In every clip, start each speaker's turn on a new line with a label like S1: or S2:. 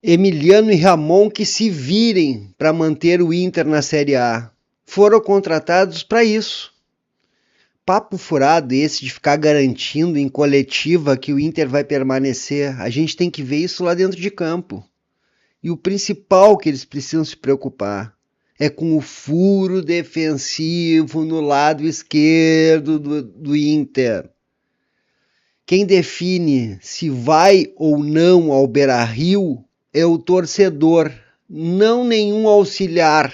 S1: Emiliano e Ramon que se virem para manter o Inter na Série A. Foram contratados para isso. Papo furado esse de ficar garantindo em coletiva que o Inter vai permanecer. A gente tem que ver isso lá dentro de campo. E o principal que eles precisam se preocupar é com o furo defensivo no lado esquerdo do Inter. Quem define se vai ou não ao Beira-Rio é o torcedor, não nenhum auxiliar.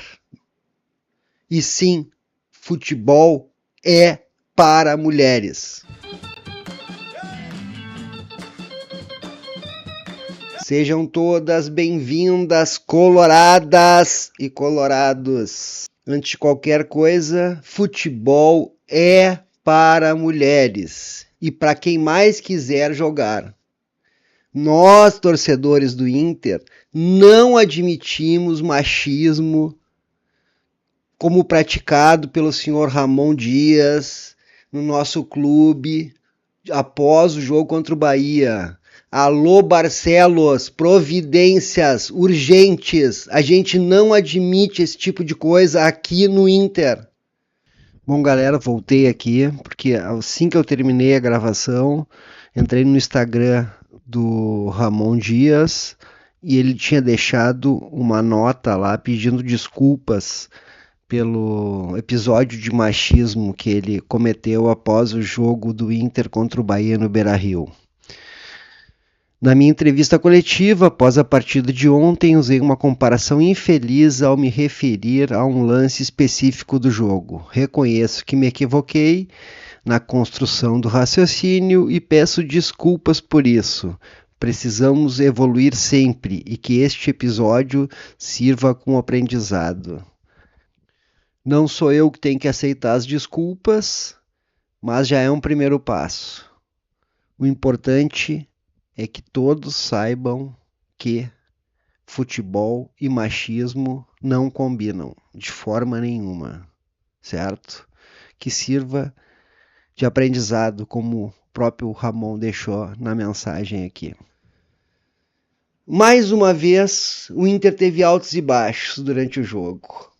S1: E sim, futebol é para mulheres. Sejam todas bem-vindas, coloradas e colorados. Antes de qualquer coisa, futebol é para mulheres e para quem mais quiser jogar. Nós, torcedores do Inter, não admitimos machismo como praticado pelo senhor Ramon Dias no nosso clube após o jogo contra o Bahia. Alô, Barcelos, providências urgentes. A gente não admite esse tipo de coisa aqui no Inter. Bom, galera, voltei aqui, porque assim que eu terminei a gravação, entrei no Instagram do Ramon Dias e ele tinha deixado uma nota lá pedindo desculpas pelo episódio de machismo que ele cometeu após o jogo do Inter contra o Bahia no Beira-Rio. Na minha entrevista coletiva, após a partida de ontem, usei uma comparação infeliz ao me referir a um lance específico do jogo. Reconheço que me equivoquei na construção do raciocínio e peço desculpas por isso. Precisamos evoluir sempre e que este episódio sirva como aprendizado. Não sou eu que tenho que aceitar as desculpas, mas já é um primeiro passo. O importante é que todos saibam que futebol e machismo não combinam de forma nenhuma, certo? Que sirva de aprendizado, como o próprio Ramon deixou na mensagem aqui. Mais uma vez, o Inter teve altos e baixos durante o jogo.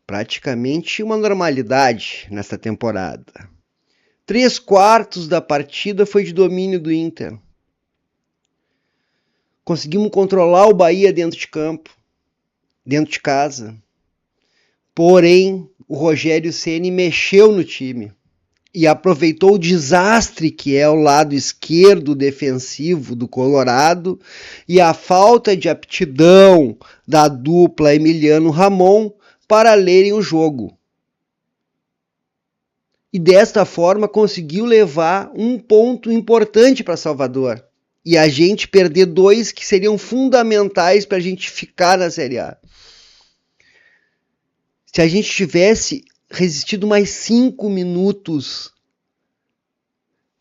S1: Praticamente uma normalidade nesta temporada. 3/4 da partida foi de domínio do Inter. Conseguimos controlar o Bahia dentro de campo, dentro de casa. Porém, o Rogério Ceni mexeu no time e aproveitou o desastre que é o lado esquerdo defensivo do Colorado e a falta de aptidão da dupla Emiliano Ramon para lerem o jogo. E desta forma conseguiu levar um ponto importante para Salvador. E a gente perder 2 que seriam fundamentais para a gente ficar na Série A. Se a gente tivesse resistido mais 5 minutos,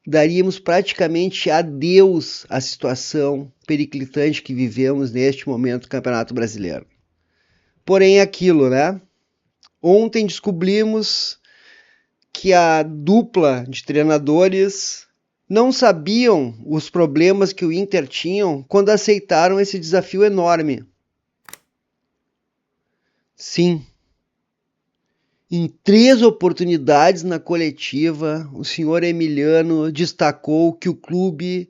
S1: daríamos praticamente adeus à situação periclitante que vivemos neste momento do Campeonato Brasileiro. Porém, é aquilo, né? Ontem descobrimos que a dupla de treinadores não sabiam os problemas que o Inter tinha quando aceitaram esse desafio enorme. Sim, em 3 oportunidades na coletiva, o senhor Emiliano destacou que o clube,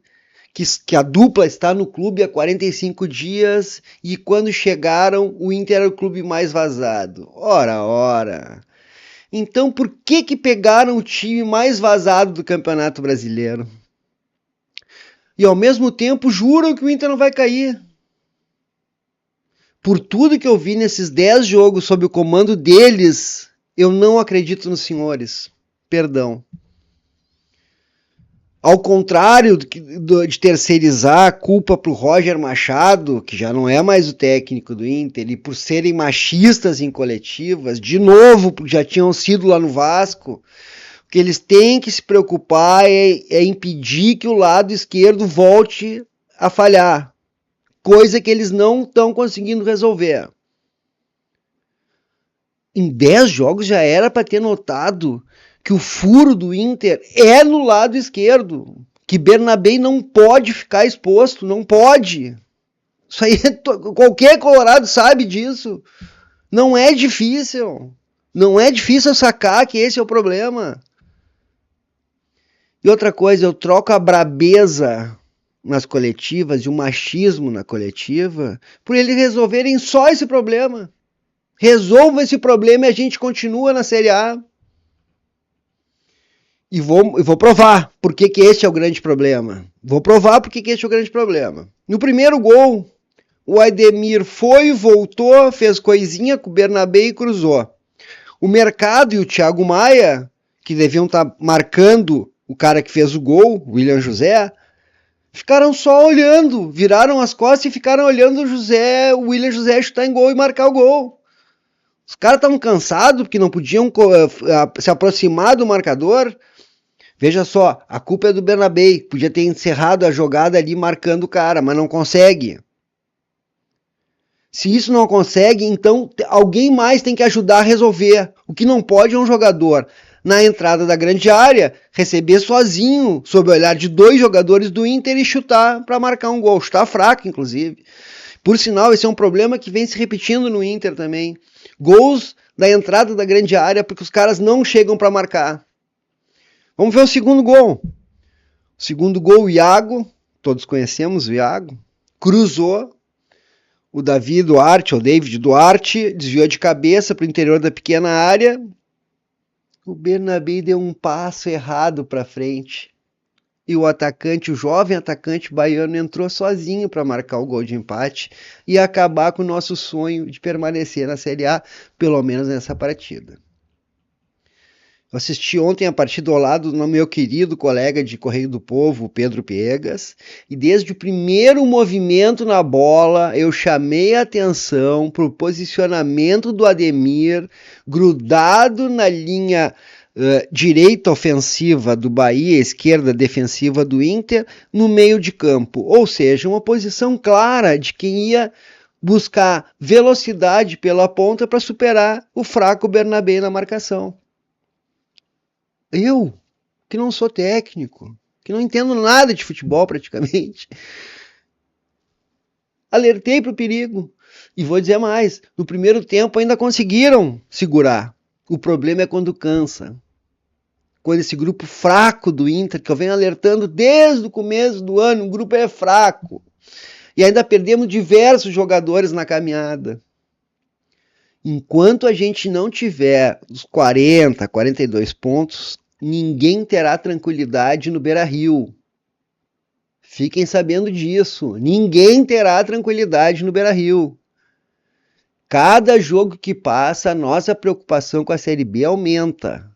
S1: que a dupla está no clube há 45 dias e quando chegaram, o Inter era o clube mais vazado. Ora. Então, por que pegaram o time mais vazado do Campeonato Brasileiro? E, ao mesmo tempo, juram que o Inter não vai cair. Por tudo que eu vi nesses 10 jogos sob o comando deles, eu não acredito nos senhores. Perdão. Ao contrário de terceirizar a culpa para o Roger Machado, que já não é mais o técnico do Inter, e por serem machistas em coletivas, de novo, porque já tinham sido lá no Vasco, o que eles têm que se preocupar é impedir que o lado esquerdo volte a falhar, coisa que eles não estão conseguindo resolver. Em 10 jogos já era para ter notado que o furo do Inter é no lado esquerdo, que Bernabé não pode ficar exposto, não pode. Isso aí, qualquer colorado sabe disso. Não é difícil. Não é difícil sacar que esse é o problema. E outra coisa, eu troco a brabeza nas coletivas e o machismo na coletiva por eles resolverem só esse problema. Resolva esse problema e a gente continua na Série A. E vou provar por que esse é o grande problema. Vou provar por que esse é o grande problema. No primeiro gol, o Ademir foi, voltou, fez coisinha com o Bernabé e cruzou. O Mercado e o Thiago Maia, que deviam estar marcando o cara que fez o gol, o William José, ficaram só olhando, viraram as costas e ficaram olhando o William José chutar em gol e marcar o gol. Os caras estavam cansados porque não podiam se aproximar do marcador. Veja só, a culpa é do Bernabé, podia ter encerrado a jogada ali marcando o cara, mas não consegue. Se isso não consegue, então alguém mais tem que ajudar a resolver. O que não pode é um jogador, na entrada da grande área, receber sozinho, sob o olhar de 2 jogadores do Inter e chutar para marcar um gol. Chutar fraco, inclusive. Por sinal, esse é um problema que vem se repetindo no Inter também. Gols da entrada da grande área porque os caras não chegam para marcar. Vamos ver o segundo gol. O segundo gol, o Iago, todos conhecemos o Iago, cruzou. O David Duarte, desviou de cabeça para o interior da pequena área. O Bernabé deu um passo errado para frente. E o jovem atacante baiano, entrou sozinho para marcar o gol de empate e acabar com o nosso sonho de permanecer na Série A, pelo menos nessa partida. Eu assisti ontem a partida ao lado do meu querido colega de Correio do Povo, Pedro Piegas, e desde o primeiro movimento na bola eu chamei a atenção para o posicionamento do Ademir, grudado na linha direita ofensiva do Bahia, esquerda defensiva do Inter, no meio de campo. Ou seja, uma posição clara de quem ia buscar velocidade pela ponta para superar o fraco Bernabé na marcação. Eu, que não sou técnico, que não entendo nada de futebol praticamente, alertei para o perigo. E vou dizer mais, no primeiro tempo ainda conseguiram segurar. O problema é quando cansa. Quando esse grupo fraco do Inter, que eu venho alertando desde o começo do ano, o grupo é fraco. E ainda perdemos diversos jogadores na caminhada. Enquanto a gente não tiver os 40, 42 pontos, ninguém terá tranquilidade no Beira-Rio. Fiquem sabendo disso. Ninguém terá tranquilidade no Beira-Rio. Cada jogo que passa, a nossa preocupação com a Série B aumenta.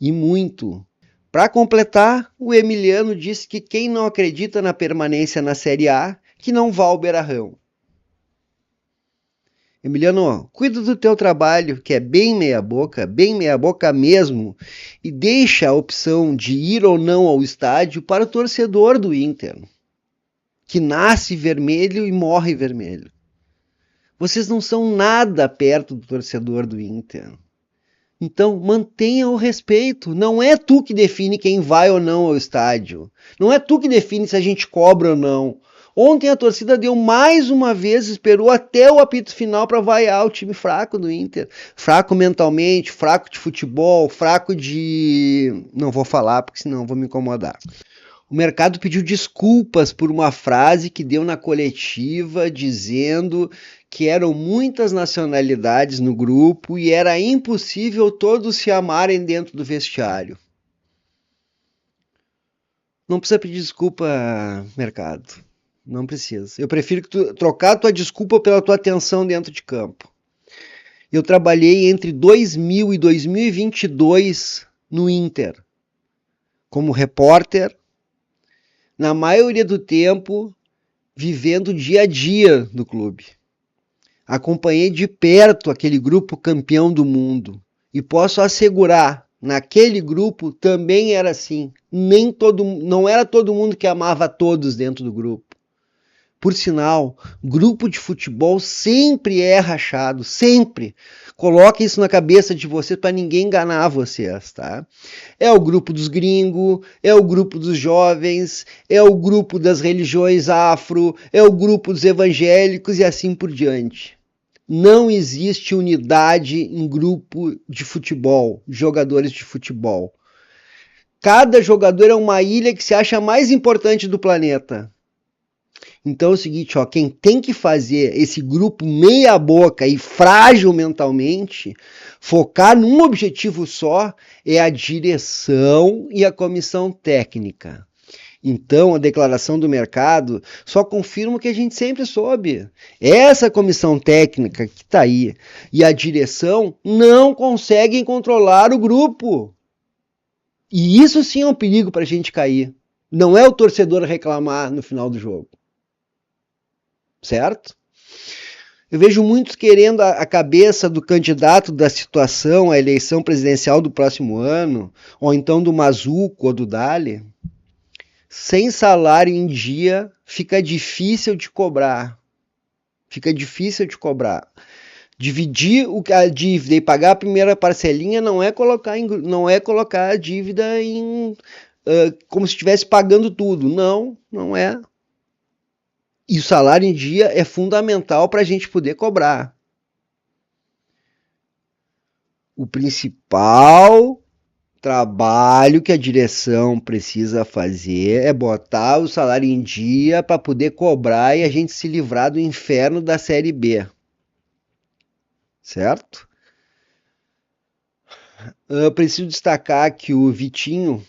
S1: E muito. Para completar, o Emiliano disse que quem não acredita na permanência na Série A, que não vá ao Beira-Rio. Emiliano, cuida do teu trabalho, que é bem meia boca mesmo, e deixa a opção de ir ou não ao estádio para o torcedor do Inter, que nasce vermelho e morre vermelho. Vocês não são nada perto do torcedor do Inter. Então, mantenha o respeito. Não é tu que define quem vai ou não ao estádio. Não é tu que define se a gente cobra ou não. Ontem a torcida deu mais uma vez, esperou até o apito final para vaiar o time fraco do Inter. Fraco mentalmente, fraco de futebol, fraco de... Não vou falar porque senão vou me incomodar. O Mercado pediu desculpas por uma frase que deu na coletiva dizendo que eram muitas nacionalidades no grupo e era impossível todos se amarem dentro do vestiário. Não precisa pedir desculpa, Mercado. Não precisa. Eu prefiro trocar a tua desculpa pela tua atenção dentro de campo. Eu trabalhei entre 2000 e 2022 no Inter, como repórter, na maioria do tempo, vivendo o dia a dia do clube. Acompanhei de perto aquele grupo campeão do mundo e posso assegurar, naquele grupo também era assim. Não era todo mundo que amava todos dentro do grupo. Por sinal, grupo de futebol sempre é rachado, sempre. Coloque isso na cabeça de vocês para ninguém enganar vocês, tá? É o grupo dos gringos, é o grupo dos jovens, é o grupo das religiões afro, é o grupo dos evangélicos e assim por diante. Não existe unidade em grupo de futebol, jogadores de futebol. Cada jogador é uma ilha que se acha mais importante do planeta. Então é o seguinte, ó, quem tem que fazer esse grupo meia boca e frágil mentalmente, focar num objetivo só, é a direção e a comissão técnica. Então, a declaração do mercado só confirma o que a gente sempre soube. Essa comissão técnica que está aí e a direção não conseguem controlar o grupo. E isso sim é um perigo para a gente cair. Não é o torcedor reclamar no final do jogo. Certo? Eu vejo muitos querendo a cabeça do candidato da situação à eleição presidencial do próximo ano, ou então do Mazuco ou do Dali. Sem salário em dia, fica difícil de cobrar. Fica difícil de cobrar. Dividir a dívida e pagar a primeira parcelinha não é colocar a dívida em como se estivesse pagando tudo. Não, não é. E o salário em dia é fundamental para a gente poder cobrar. O principal trabalho que a direção precisa fazer é botar o salário em dia para poder cobrar e a gente se livrar do inferno da Série B. Certo? Eu preciso destacar que o Vitinho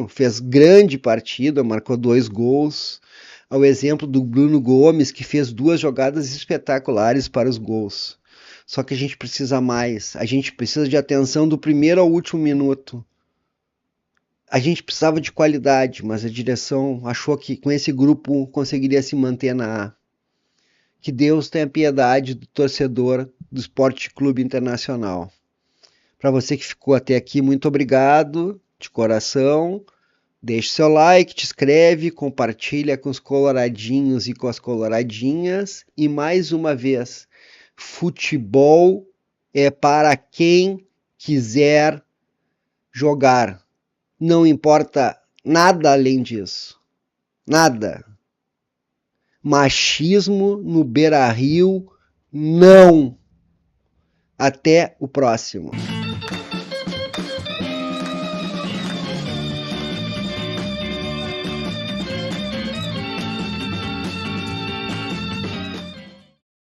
S1: fez grande partida, marcou 2 gols, ao exemplo do Bruno Gomes, que fez 2 jogadas espetaculares para os gols. Só que a gente precisa mais, a gente precisa de atenção do primeiro ao último minuto. A gente precisava de qualidade, mas a direção achou que com esse grupo conseguiria se manter na A. Que Deus tenha piedade do torcedor do Esporte Clube Internacional. Para você que ficou até aqui, muito obrigado, de coração. Deixe seu like, te inscreve, compartilha com os coloradinhos e com as coloradinhas. E mais uma vez, futebol é para quem quiser jogar. Não importa nada além disso. Nada. Machismo no Beira-Rio, não. Até o próximo.